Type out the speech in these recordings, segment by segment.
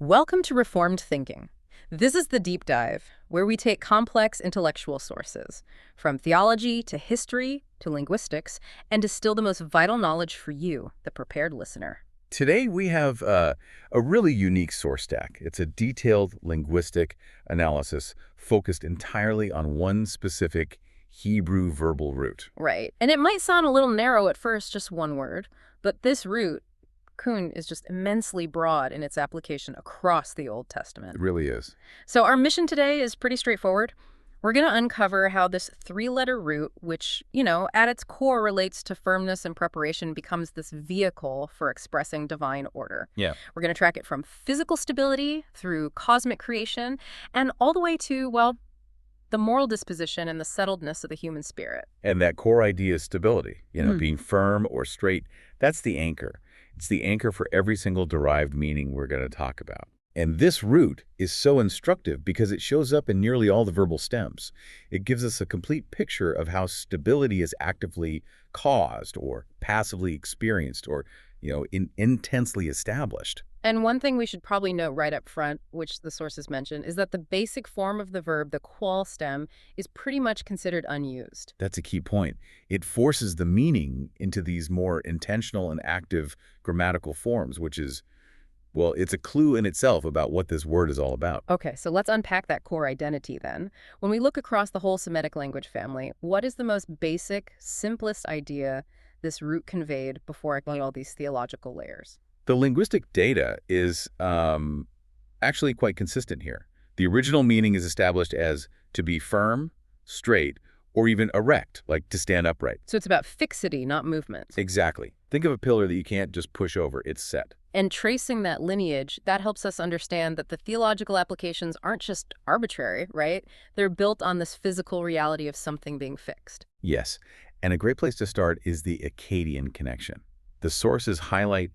Welcome to Reformed Thinking. This is the deep dive, where we take complex intellectual sources, from theology to history to linguistics, and distill the most vital knowledge for you, the prepared listener. Today we have a really unique source stack. It's a detailed linguistic analysis focused entirely on one specific Hebrew verbal root. Right. And it might sound a little narrow at first, just one word, but this root, kun, is just immensely broad in its application across the Old Testament. It really is. So our mission today is pretty straightforward. We're going to uncover how this three-letter root, which, at its core relates to firmness and preparation, becomes this vehicle for expressing divine order. Yeah. We're going to track it from physical stability through cosmic creation and all the way to, well, the moral disposition and the settledness of the human spirit. And that core idea is stability, being firm or straight. That's the anchor. It's the anchor for every single derived meaning we're going to talk about. And this root is so instructive because it shows up in nearly all the verbal stems. It gives us a complete picture of how stability is actively caused or passively experienced or, intensely established. And one thing we should probably note right up front, which the sources mention, is that the basic form of the verb, the qual stem, is pretty much considered unused. That's a key point. It forces the meaning into these more intentional and active grammatical forms, which is, well, it's a clue in itself about what this word is all about. Okay, so let's unpack that core identity then. When we look across the whole Semitic language family, what is the most basic, simplest idea this root conveyed before all these theological layers? The linguistic data is actually quite consistent here. The original meaning is established as to be firm, straight, or even erect, like to stand upright. So it's about fixity, not movement. Exactly. Think of a pillar that you can't just push over. It's set. And tracing that lineage, that helps us understand that the theological applications aren't just arbitrary, right? They're built on this physical reality of something being fixed. Yes. And a great place to start is the Akkadian connection. The sources highlight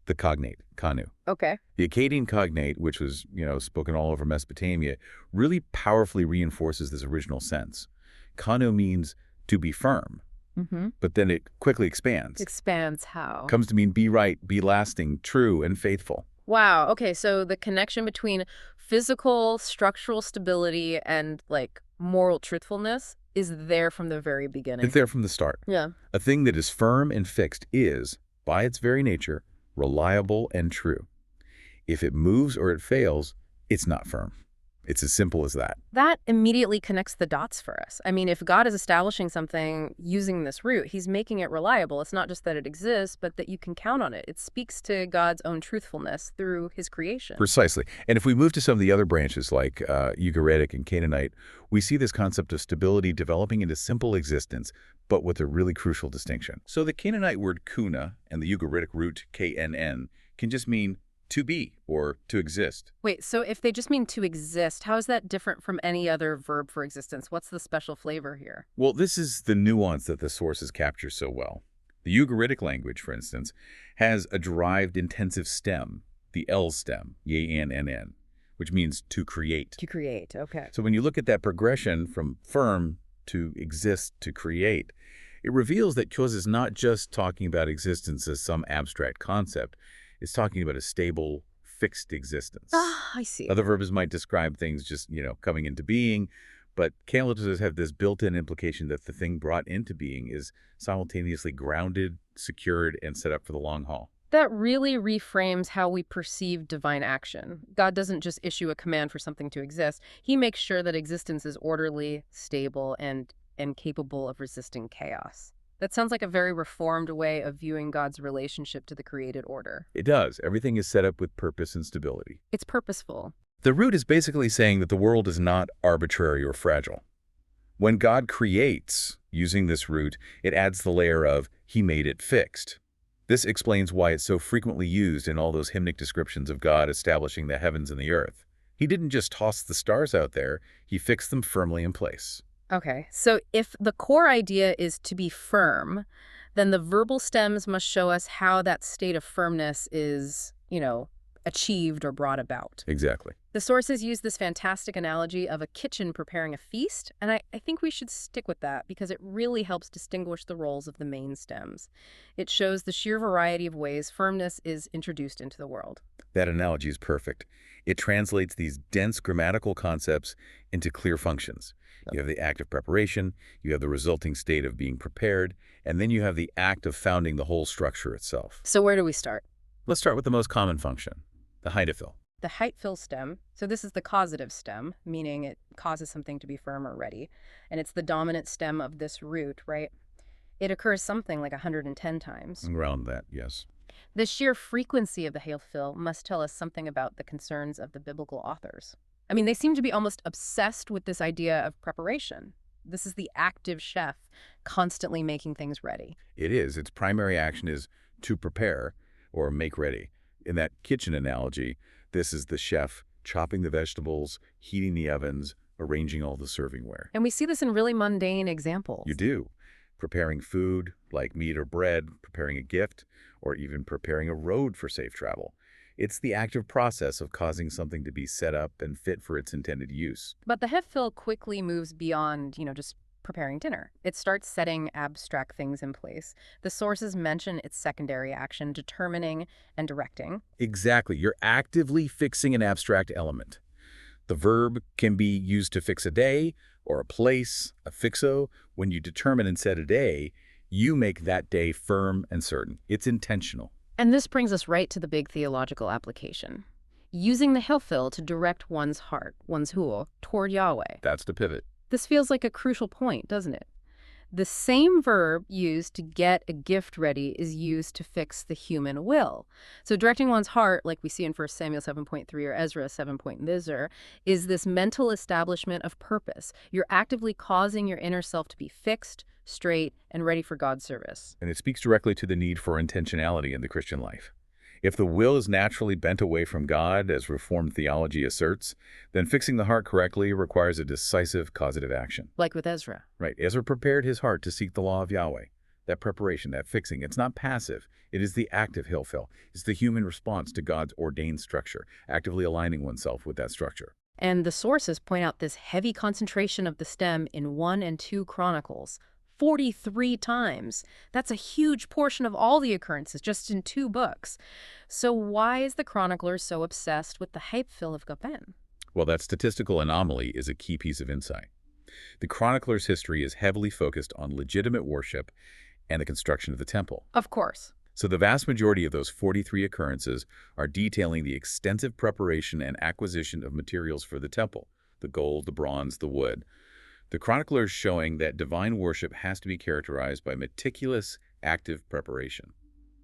the cognate, kanu. Okay. The Akkadian cognate, which was, spoken all over Mesopotamia, really powerfully reinforces this original sense. Kanu means to be firm, but then it quickly expands. Expands how? Comes to mean be right, be lasting, true, and faithful. Wow. Okay, so the connection between physical, structural stability and, moral truthfulness is there from the very beginning. It's there from the start. Yeah. A thing that is firm and fixed is, by its very nature, reliable and true. If it moves or it fails, it's not firm. It's as simple as that. That immediately connects the dots for us. I mean, if God is establishing something using this root, he's making it reliable. It's not just that it exists, but that you can count on it. It speaks to God's own truthfulness through his creation. Precisely. And if we move to some of the other branches like Ugaritic and Canaanite, we see this concept of stability developing into simple existence, but with a really crucial distinction. So the Canaanite word kuna and the Ugaritic root knn can just mean to be or to exist. Wait, so if they just mean to exist, how is that different from any other verb for existence? What's the special flavor here? Well, this is the nuance that the sources capture so well. The Ugaritic language, for instance, has a derived intensive stem, the L stem, YANNN, which means to create. To create, okay. So when you look at that progression from firm to exist to create, it reveals that Kyoz is not just talking about existence as some abstract concept. It's talking about a stable, fixed existence. Ah, I see. Other verbs might describe things just, coming into being, but Canaanites have this built-in implication that the thing brought into being is simultaneously grounded, secured, and set up for the long haul. That really reframes how we perceive divine action. God doesn't just issue a command for something to exist. He makes sure that existence is orderly, stable, and capable of resisting chaos. That sounds like a very reformed way of viewing God's relationship to the created order. It does. Everything is set up with purpose and stability. It's purposeful. The root is basically saying that the world is not arbitrary or fragile. When God creates, using this root, it adds the layer of, he made it fixed. This explains why it's so frequently used in all those hymnic descriptions of God establishing the heavens and the earth. He didn't just toss the stars out there, he fixed them firmly in place. Okay, so if the core idea is to be firm, then the verbal stems must show us how that state of firmness is, achieved or brought about. Exactly. The sources use this fantastic analogy of a kitchen preparing a feast, and I think we should stick with that because it really helps distinguish the roles of the main stems. It shows the sheer variety of ways firmness is introduced into the world. That analogy is perfect. It translates these dense grammatical concepts into clear functions. You have the act of preparation, you have the resulting state of being prepared, and then you have the act of founding the whole structure itself. So where do we start? Let's start with the most common function, the Hiphil. The Hiphil stem, so this is the causative stem, meaning it causes something to be firm or ready, and it's the dominant stem of this root, right? It occurs something like 110 times. Around that, yes. The sheer frequency of the Hiphil must tell us something about the concerns of the biblical authors. I mean, they seem to be almost obsessed with this idea of preparation. This is the active chef constantly making things ready. It is. Its primary action is to prepare or make ready. In that kitchen analogy, this is the chef chopping the vegetables, heating the ovens, arranging all the servingware. And we see this in really mundane examples. You do. Preparing food, like meat or bread, preparing a gift, or even preparing a road for safe travel. It's the active process of causing something to be set up and fit for its intended use. But the Hiphil quickly moves beyond, just preparing dinner. It starts setting abstract things in place. The sources mention its secondary action, determining and directing. Exactly. You're actively fixing an abstract element. The verb can be used to fix a day or a place, a fixo. When you determine and set a day, you make that day firm and certain. It's intentional. And this brings us right to the big theological application. Using the Hiphil to direct one's heart, one's huo, toward Yahweh. That's the pivot. This feels like a crucial point, doesn't it? The same verb used to get a gift ready is used to fix the human will. So directing one's heart, like we see in 1 Samuel 7.3 or Ezra 7.nizr, is this mental establishment of purpose. You're actively causing your inner self to be fixed, straight, and ready for God's service. And it speaks directly to the need for intentionality in the Christian life. If the will is naturally bent away from God, as Reformed theology asserts, then fixing the heart correctly requires a decisive causative action. Like with Ezra. Right. Ezra prepared his heart to seek the law of Yahweh. That preparation, that fixing, it's not passive. It is the active Hiphil. It's the human response to God's ordained structure, actively aligning oneself with that structure. And the sources point out this heavy concentration of the stem in 1 and 2 Chronicles. 43 times. That's a huge portion of all the occurrences just in 2 books. So why is the chronicler so obsessed with the Hiphil of Gaben? Well, that statistical anomaly is a key piece of insight. The chronicler's history is heavily focused on legitimate worship and the construction of the temple. Of course. So the vast majority of those 43 occurrences are detailing the extensive preparation and acquisition of materials for the temple, the gold, the bronze, the wood. The chronicler is showing that divine worship has to be characterized by meticulous, active preparation.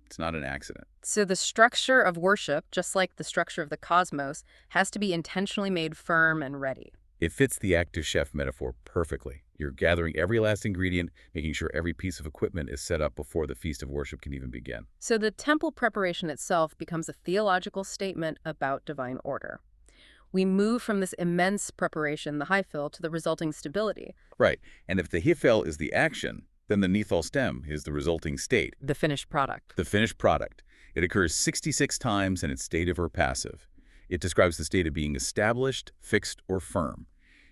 It's not an accident. So the structure of worship, just like the structure of the cosmos, has to be intentionally made firm and ready. It fits the active chef metaphor perfectly. You're gathering every last ingredient, making sure every piece of equipment is set up before the feast of worship can even begin. So the temple preparation itself becomes a theological statement about divine order. We move from this immense preparation, the Hiphil, to the resulting stability. Right. And if the Hiphil is the action, then the Niphal stem is the resulting state. The finished product. The finished product. It occurs 66 times and it's stative or passive. It describes the state of being established, fixed, or firm.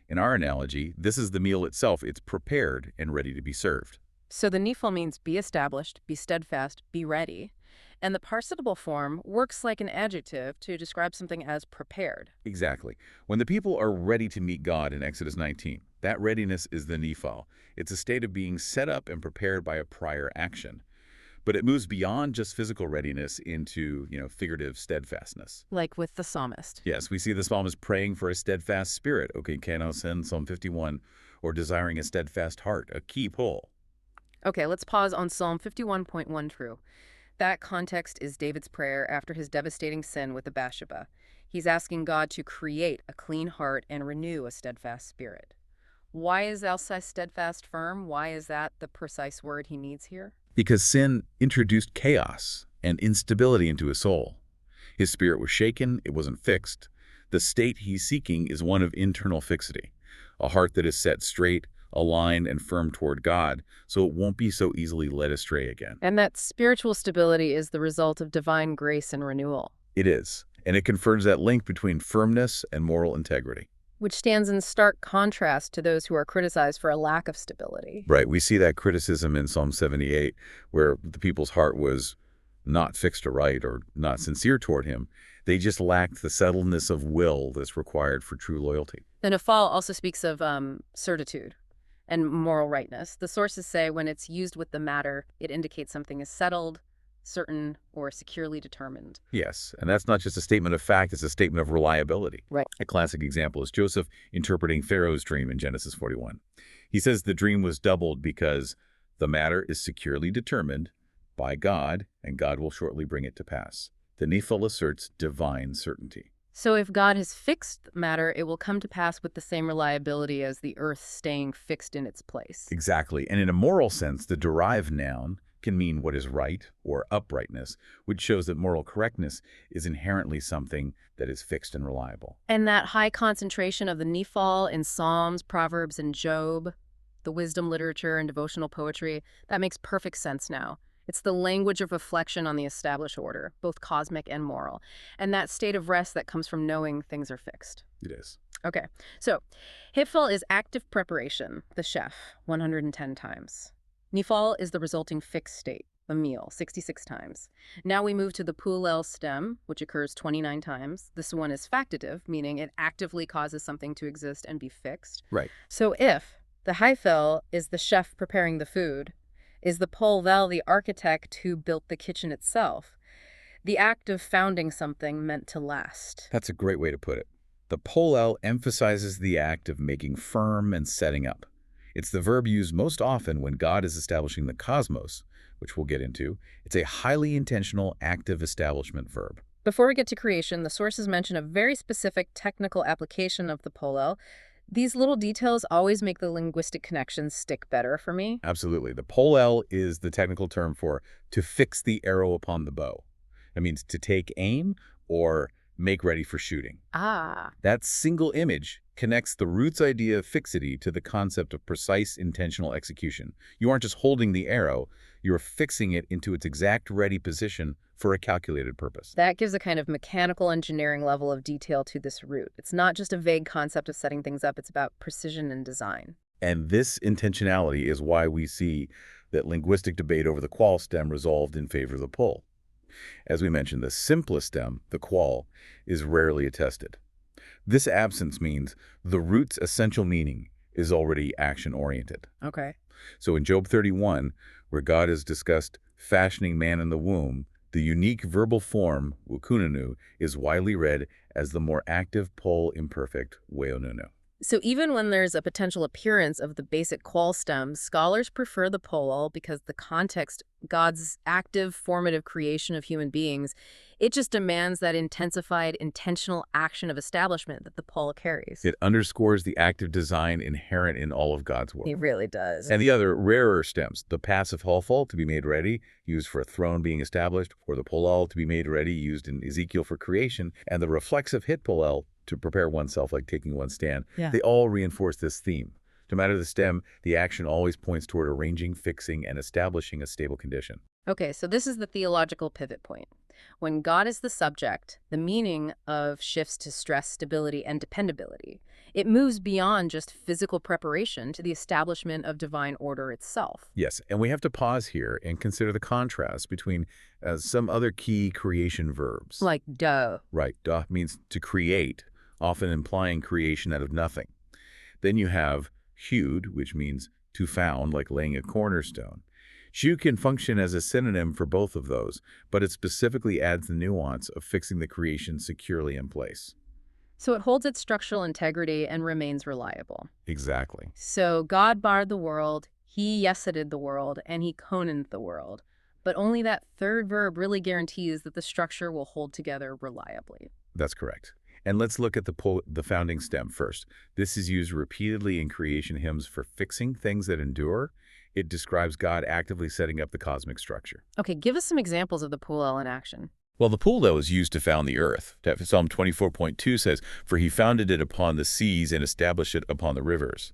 In our analogy, this is the meal itself. It's prepared and ready to be served. So the Niphal means be established, be steadfast, be ready. And the participle form works like an adjective to describe something as prepared. Exactly. When the people are ready to meet God in Exodus 19, that readiness is the Niphal. It's a state of being set up and prepared by a prior action. But it moves beyond just physical readiness into, figurative steadfastness. Like with the psalmist. Yes, we see the psalmist praying for a steadfast spirit, okay, Kanos in Psalm 51, or desiring a steadfast heart, a key pull. Okay, let's pause on Psalm 51.1 true. That context is David's prayer after his devastating sin with the Bathsheba. He's asking God to create a clean heart and renew a steadfast spirit. Why is Elsai steadfast firm? Why is that the precise word he needs here? Because sin introduced chaos and instability into his soul. His spirit was shaken, it wasn't fixed. The state he's seeking is one of internal fixity, a heart that is set straight, aligned, and firm toward God, so it won't be so easily led astray again. And that spiritual stability is the result of divine grace and renewal. It is. and it confirms that link between firmness and moral integrity. Which stands in stark contrast to those who are criticized for a lack of stability. Right, we see that criticism in Psalm 78, where the people's heart was not fixed aright or not sincere toward him. They just lacked the settledness of will that's required for true loyalty. The Niphal also speaks of certitude and moral rightness. The sources say when it's used with the matter, it indicates something is settled, certain, or securely determined. Yes, and that's not just a statement of fact, it's a statement of reliability. Right. A classic example is Joseph interpreting Pharaoh's dream in Genesis 41. He says the dream was doubled because the matter is securely determined by God, and God will shortly bring it to pass. The Niphal asserts divine certainty. So if God has fixed matter, it will come to pass with the same reliability as the earth staying fixed in its place. Exactly, and in a moral sense, the derived noun can mean what is right or uprightness, which shows that moral correctness is inherently something that is fixed and reliable. And that high concentration of the Niphal in Psalms, Proverbs, and Job, the wisdom literature and devotional poetry, that makes perfect sense now. It's the language of reflection on the established order, both cosmic and moral, and that state of rest that comes from knowing things are fixed. It is. Okay, so Hiphil is active preparation, the chef, 110 times. Niphal is the resulting fixed state, the meal, 66 times. Now we move to the Pulel stem, which occurs 29 times. This one is factative, meaning it actively causes something to exist and be fixed. Right. So if the Hiphil is the chef preparing the food, is the Polvel the architect who built the kitchen itself, the act of founding something meant to last. That's a great way to put it. The polel emphasizes the act of making firm and setting up. It's the verb used most often when God is establishing the cosmos, which we'll get into. It's a highly intentional, active establishment verb. Before we get to creation, the sources mention a very specific technical application of the polel. These little details always make the linguistic connections stick better for me. Absolutely. The polel is the technical term for to fix the arrow upon the bow. That means to take aim or make ready for shooting. Ah. That single image connects the root's idea of fixity to the concept of precise intentional execution. You aren't just holding the arrow, you're fixing it into its exact ready position for a calculated purpose. That gives a kind of mechanical engineering level of detail to this root. It's not just a vague concept of setting things up, it's about precision and design. And this intentionality is why we see that linguistic debate over the qual stem resolved in favor of the pol. As we mentioned, the simplest stem, the qual, is rarely attested. This absence means the root's essential meaning is already action-oriented. Okay. So in Job 31, where God has discussed fashioning man in the womb, the unique verbal form, wukununu, is widely read as the more active pol imperfect, weonunu. So even when there's a potential appearance of the basic qual stem, scholars prefer the polel because the context, God's active, formative creation of human beings, it just demands that intensified, intentional action of establishment that the pol carries. It underscores the active design inherent in all of God's work. It really does. And the other rarer stems, the passive Hiphil, to be made ready, used for a throne being established, or the polel, to be made ready, used in Ezekiel for creation, and the reflexive hitpolel, to prepare oneself, like taking one's stand. Yeah. They all reinforce this theme. No matter the stem, the action always points toward arranging, fixing, and establishing a stable condition. Okay, so this is the theological pivot point. When God is the subject, the meaning of shifts to stress, stability, and dependability. It moves beyond just physical preparation to the establishment of divine order itself. Yes, and we have to pause here and consider the contrast between some other key creation verbs. Like duh. Right, da means to create, often implying creation out of nothing. Then you have hewed, which means to found, like laying a cornerstone. Shu can function as a synonym for both of those, but it specifically adds the nuance of fixing the creation securely in place. So it holds its structural integrity and remains reliable. Exactly. So God barred the world, he yeseted the world, and he conaned the world. But only that third verb really guarantees that the structure will hold together reliably. That's correct. And let's look at the founding stem first. This is used repeatedly in creation hymns for fixing things that endure. It describes God actively setting up the cosmic structure. Okay, give us some examples of the Pulel in action. Well, the Pulel is used to found the earth. Psalm 24.2 says, "For he founded it upon the seas and established it upon the rivers."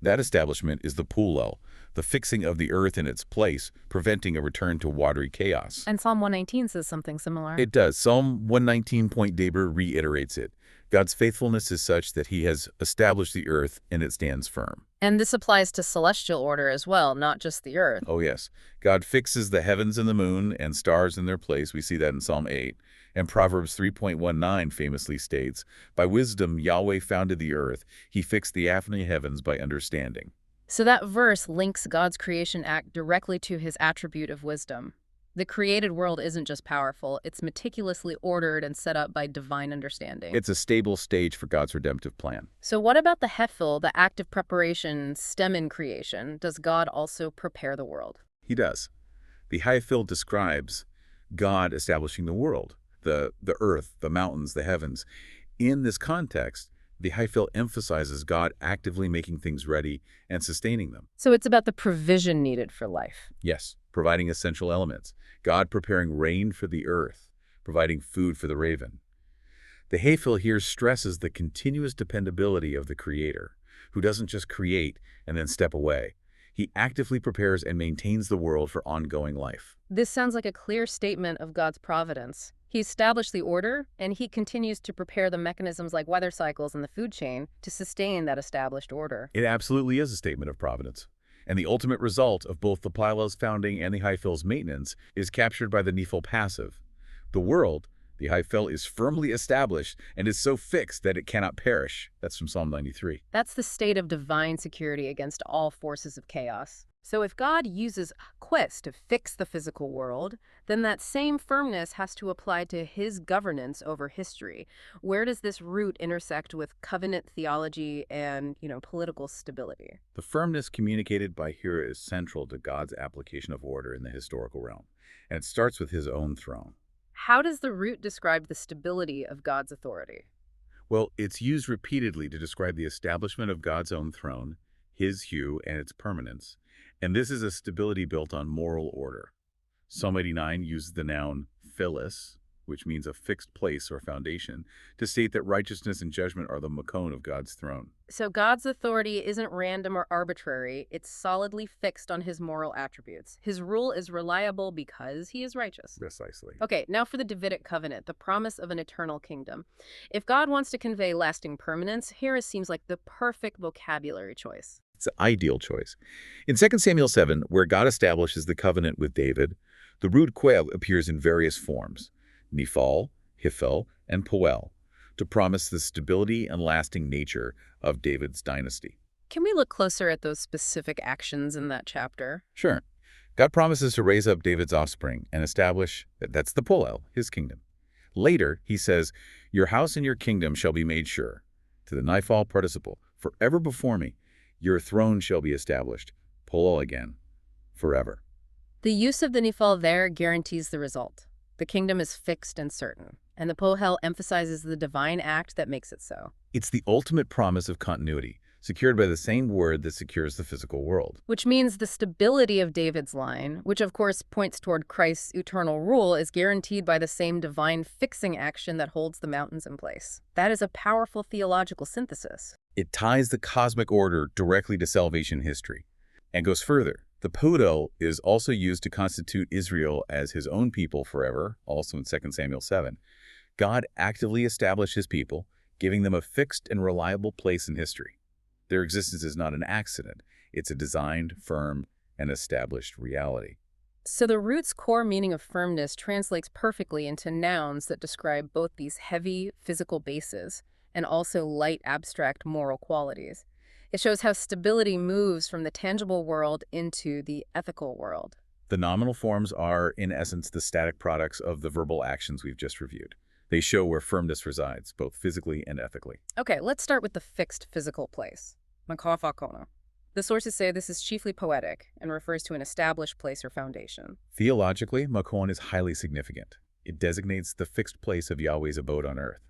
That establishment is the Pulel, the fixing of the earth in its place, preventing a return to watery chaos. And Psalm 119 says something similar. It does. Psalm 119.Deber reiterates it. God's faithfulness is such that he has established the earth and it stands firm. And this applies to celestial order as well, not just the earth. Oh, yes. God fixes the heavens and the moon and stars in their place. We see that in Psalm 8. And Proverbs 3.19 famously states, "By wisdom Yahweh founded the earth. He fixed the afternoon heavens by understanding." So that verse links God's creation act directly to his attribute of wisdom. The created world isn't just powerful, it's meticulously ordered and set up by divine understanding. It's a stable stage for God's redemptive plan. So what about the Hiphil, the active preparation stem in creation? Does God also prepare the world? He does. The Hiphil describes God establishing the world, the earth, the mountains, the heavens. In this context, the Hiphil emphasizes God actively making things ready and sustaining them. So it's about the provision needed for life. Yes, providing essential elements. God preparing rain for the earth, providing food for the raven. The Hiphil here stresses the continuous dependability of the Creator, who doesn't just create and then step away. He actively prepares and maintains the world for ongoing life. This sounds like a clear statement of God's providence. He established the order, and he continues to prepare the mechanisms like weather cycles and the food chain to sustain that established order. It absolutely is a statement of providence. And the ultimate result of both the Plylel's founding and the Hiphil's maintenance is captured by the Niphal passive. The world, the Hiphil, is firmly established and is so fixed that it cannot perish. That's from Psalm 93. That's the state of divine security against all forces of chaos. So if God uses quest to fix the physical world, then that same firmness has to apply to his governance over history. Where does this root intersect with covenant theology and, political stability? The firmness communicated by here is central to God's application of order in the historical realm, and it starts with his own throne. How does the root describe the stability of God's authority? Well, it's used repeatedly to describe the establishment of God's own throne, his hue, and its permanence. And this is a stability built on moral order. Psalm 89 uses the noun philis, which means a fixed place or foundation, to state that righteousness and judgment are the makon of God's throne. So God's authority isn't random or arbitrary. It's solidly fixed on his moral attributes. His rule is reliable because he is righteous. Precisely. Okay, now for the Davidic covenant, the promise of an eternal kingdom. If God wants to convey lasting permanence, here it seems like the perfect vocabulary choice. It's an ideal choice. In 2 Samuel 7, where God establishes the covenant with David, the root quail appears in various forms, Niphal, Hiphil, and Poel, to promise the stability and lasting nature of David's dynasty. Can we look closer at those specific actions in that chapter? Sure. God promises to raise up David's offspring and establish that's the Poel, his kingdom. Later, he says, "Your house and your kingdom shall be made sure." To the Niphal participle, "Forever before me, your throne shall be established." Poel again, forever. The use of the Niphal there guarantees the result. The kingdom is fixed and certain, and the Pohel emphasizes the divine act that makes it so. It's the ultimate promise of continuity, secured by the same word that secures the physical world. Which means the stability of David's line, which of course points toward Christ's eternal rule, is guaranteed by the same divine fixing action that holds the mountains in place. That is a powerful theological synthesis. It ties the cosmic order directly to salvation history, and goes further. The Podel is also used to constitute Israel as his own people forever, also in 2 Samuel 7. God actively established his people, giving them a fixed and reliable place in history. Their existence is not an accident. It's a designed, firm, and established reality. So the root's core meaning of firmness translates perfectly into nouns that describe both these heavy physical bases and also light abstract moral qualities. It shows how stability moves from the tangible world into the ethical world. The nominal forms are, in essence, the static products of the verbal actions we've just reviewed. They show where firmness resides, both physically and ethically. Okay, let's start with the fixed physical place. Makafakona. The sources say this is chiefly poetic and refers to an established place or foundation. Theologically, makon is highly significant. It designates the fixed place of Yahweh's abode on earth,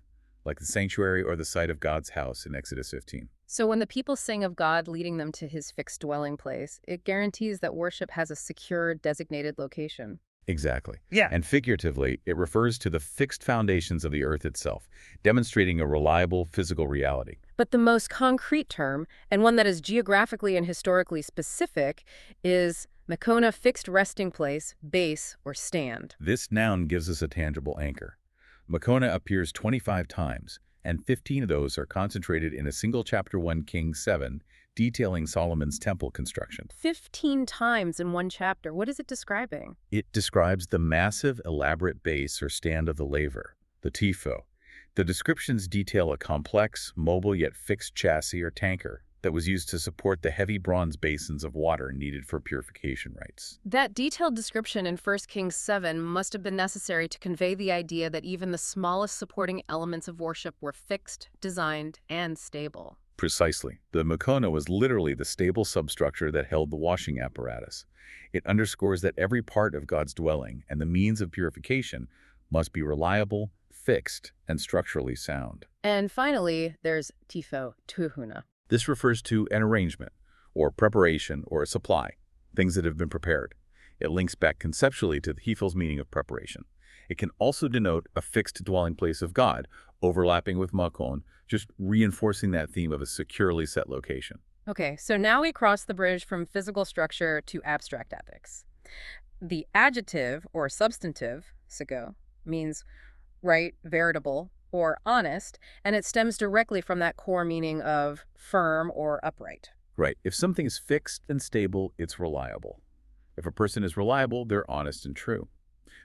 like the sanctuary or the site of God's house in Exodus 15. So when the people sing of God leading them to his fixed dwelling place, it guarantees that worship has a secure, designated location. Exactly. Yeah. And figuratively, it refers to the fixed foundations of the earth itself, demonstrating a reliable physical reality. But the most concrete term, and one that is geographically and historically specific, is Makona fixed resting place, base, or stand. This noun gives us a tangible anchor. Makona appears 25 times, and 15 of those are concentrated in a single chapter 1 Kings 7, detailing Solomon's temple construction. 15 times in one chapter. What is it describing? It describes the massive, elaborate base or stand of the laver, the tifo. The descriptions detail a complex, mobile yet fixed chassis or tanker that was used to support the heavy bronze basins of water needed for purification rites. That detailed description in 1 Kings 7 must have been necessary to convey the idea that even the smallest supporting elements of worship were fixed, designed, and stable. Precisely. The Makona was literally the stable substructure that held the washing apparatus. It underscores that every part of God's dwelling and the means of purification must be reliable, fixed, and structurally sound. And finally, there's tifo, tuhuna. This refers to an arrangement, or preparation, or a supply, things that have been prepared. It links back conceptually to the Hiphil's meaning of preparation. It can also denote a fixed dwelling place of God, overlapping with makon, just reinforcing that theme of a securely set location. Okay, so now we cross the bridge from physical structure to abstract ethics. The adjective or substantive, sigo, means right, veritable, or honest, and it stems directly from that core meaning of firm or upright. Right. If something is fixed and stable, it's reliable. If a person is reliable, they're honest and true.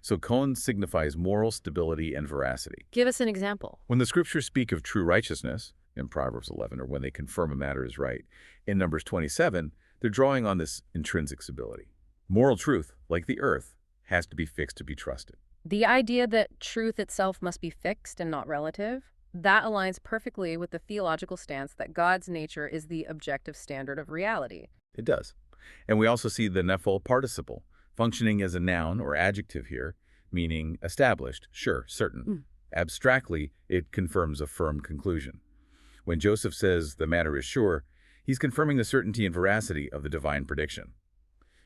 So kon signifies moral stability and veracity. Give us an example. When the scriptures speak of true righteousness, in Proverbs 11, or when they confirm a matter is right, in Numbers 27, they're drawing on this intrinsic stability. Moral truth, like the earth, has to be fixed to be trusted. The idea that truth itself must be fixed and not relative, that aligns perfectly with the theological stance that God's nature is the objective standard of reality. It does. And we also see the Niphal participle, functioning as a noun or adjective here, meaning established, sure, certain. Abstractly, it confirms a firm conclusion. When Joseph says the matter is sure, he's confirming the certainty and veracity of the divine prediction.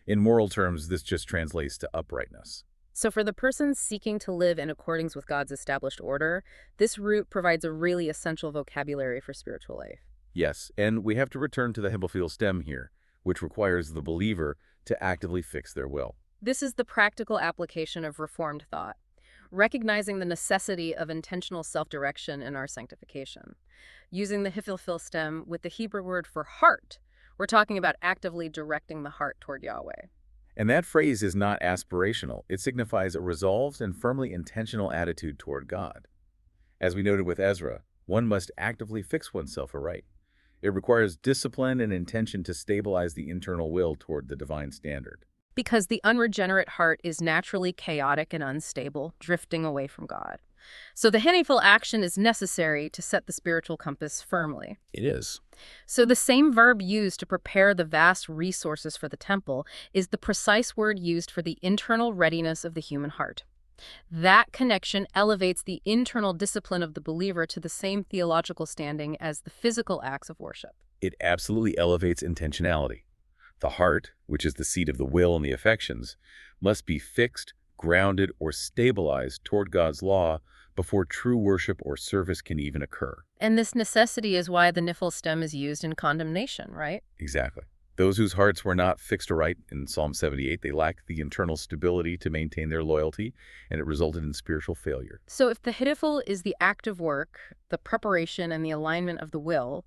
In moral terms, this just translates to uprightness. So for the person seeking to live in accordance with God's established order, this root provides a really essential vocabulary for spiritual life. Yes, and we have to return to the Hiphil stem here, which requires the believer to actively fix their will. This is the practical application of Reformed thought, recognizing the necessity of intentional self-direction in our sanctification. Using the Hiphil stem with the Hebrew word for heart, we're talking about actively directing the heart toward Yahweh. And that phrase is not aspirational. It signifies a resolved and firmly intentional attitude toward God. As we noted with Ezra, one must actively fix oneself aright. It requires discipline and intention to stabilize the internal will toward the divine standard. Because the unregenerate heart is naturally chaotic and unstable, drifting away from God. So the Hiphil action is necessary to set the spiritual compass firmly. It is. So the same verb used to prepare the vast resources for the temple is the precise word used for the internal readiness of the human heart. That connection elevates the internal discipline of the believer to the same theological standing as the physical acts of worship. It absolutely elevates intentionality. The heart, which is the seat of the will and the affections, must be fixed, grounded, or stabilized toward God's law before true worship or service can even occur. And this necessity is why the Niphal stem is used in condemnation, right? Exactly. Those whose hearts were not fixed aright in Psalm 78, they lacked the internal stability to maintain their loyalty, and it resulted in spiritual failure. So if the Hiphil is the active work, the preparation, and the alignment of the will,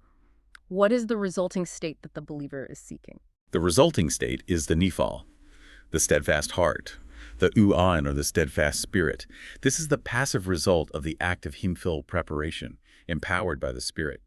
what is the resulting state that the believer is seeking? The resulting state is the Niphal, the steadfast heart, the u'an, or the steadfast spirit. This is the passive result of the active Hiphil preparation, empowered by the Spirit.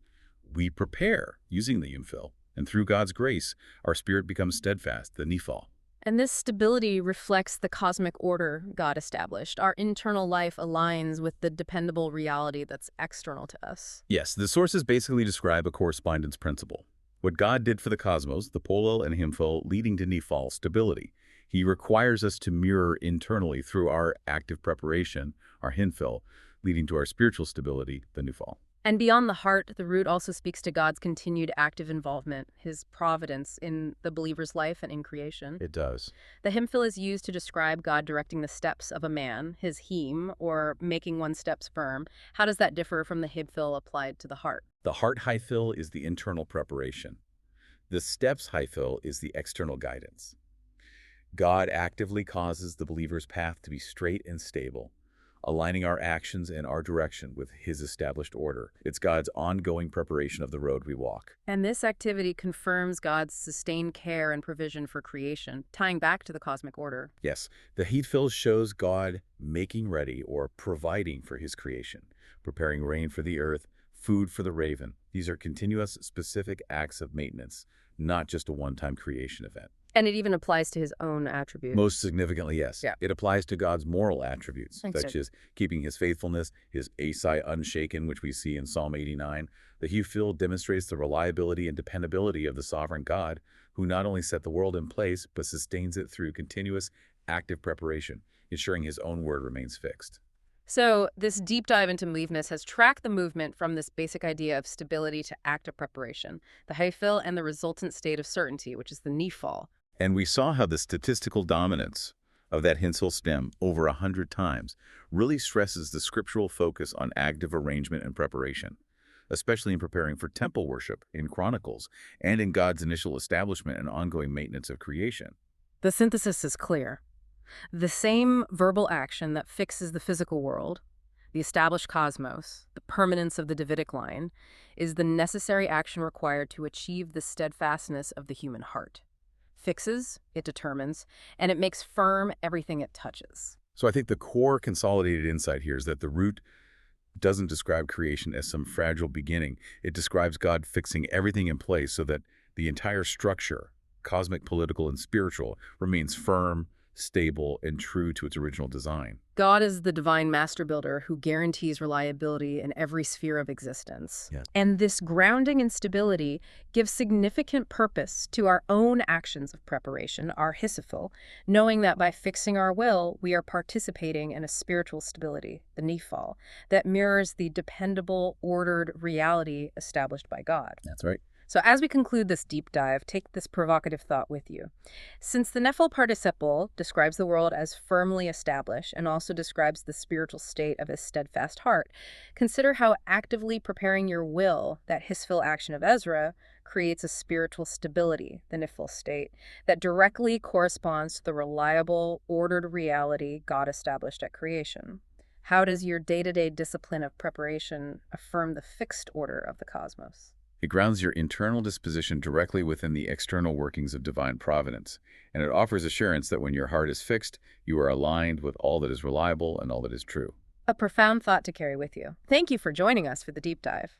We prepare using the Hiphil, and through God's grace, our spirit becomes steadfast, the Niphal. And this stability reflects the cosmic order God established. Our internal life aligns with the dependable reality that's external to us. Yes, the sources basically describe a correspondence principle. What God did for the cosmos, the polel and Hiphil, leading to Niphal stability. He requires us to mirror internally through our active preparation, our Hiphil, leading to our spiritual stability, the Niphal. And beyond the heart, the root also speaks to God's continued active involvement, his providence in the believer's life and in creation. It does. The Hiphil is used to describe God directing the steps of a man, his heme, or making one's steps firm. How does that differ from the Hiphil applied to the heart? The heart Hiphil is the internal preparation. The steps Hiphil is the external guidance. God actively causes the believer's path to be straight and stable, aligning our actions and our direction with his established order. It's God's ongoing preparation of the road we walk. And this activity confirms God's sustained care and provision for creation, tying back to the cosmic order. Yes, the Hiphil shows God making ready or providing for his creation, preparing rain for the earth, food for the raven. These are continuous, specific acts of maintenance, not just a one-time creation event. And it even applies to his own attributes. Most significantly, yes. Yeah. It applies to God's moral attributes, Thanks, such Sid. as keeping his faithfulness, his asai unshaken, which we see in Psalm 89. The Hiphil demonstrates the reliability and dependability of the sovereign God, who not only set the world in place, but sustains it through continuous, active preparation, ensuring his own word remains fixed. So this deep dive into moveness has tracked the movement from this basic idea of stability to active preparation, the Hiphil and the resultant state of certainty, which is the Niphal. And we saw how the statistical dominance of that Hiphil stem over 100 times really stresses the scriptural focus on active arrangement and preparation, especially in preparing for temple worship in Chronicles and in God's initial establishment and ongoing maintenance of creation. The synthesis is clear. The same verbal action that fixes the physical world, the established cosmos, the permanence of the Davidic line, is the necessary action required to achieve the steadfastness of the human heart. Fixes, it determines, and it makes firm everything it touches. So I think the core consolidated insight here is that the root doesn't describe creation as some fragile beginning. It describes God fixing everything in place so that the entire structure, cosmic, political, and spiritual, remains firm, stable, and true to its original design. God is the divine master builder who guarantees reliability in every sphere of existence. Yeah. And this grounding and stability gives significant purpose to our own actions of preparation, our Hiphil, knowing that by fixing our will, we are participating in a spiritual stability, the Niphal, that mirrors the dependable, ordered reality established by God. That's right. So as we conclude this deep dive, take this provocative thought with you. Since the Niphal participle describes the world as firmly established and also describes the spiritual state of a steadfast heart, consider how actively preparing your will, that Hiphil action of Ezra, creates a spiritual stability, the Niphal state, that directly corresponds to the reliable, ordered reality God established at creation. How does your day-to-day discipline of preparation affirm the fixed order of the cosmos? It grounds your internal disposition directly within the external workings of divine providence, and it offers assurance that when your heart is fixed, you are aligned with all that is reliable and all that is true. A profound thought to carry with you. Thank you for joining us for the deep dive.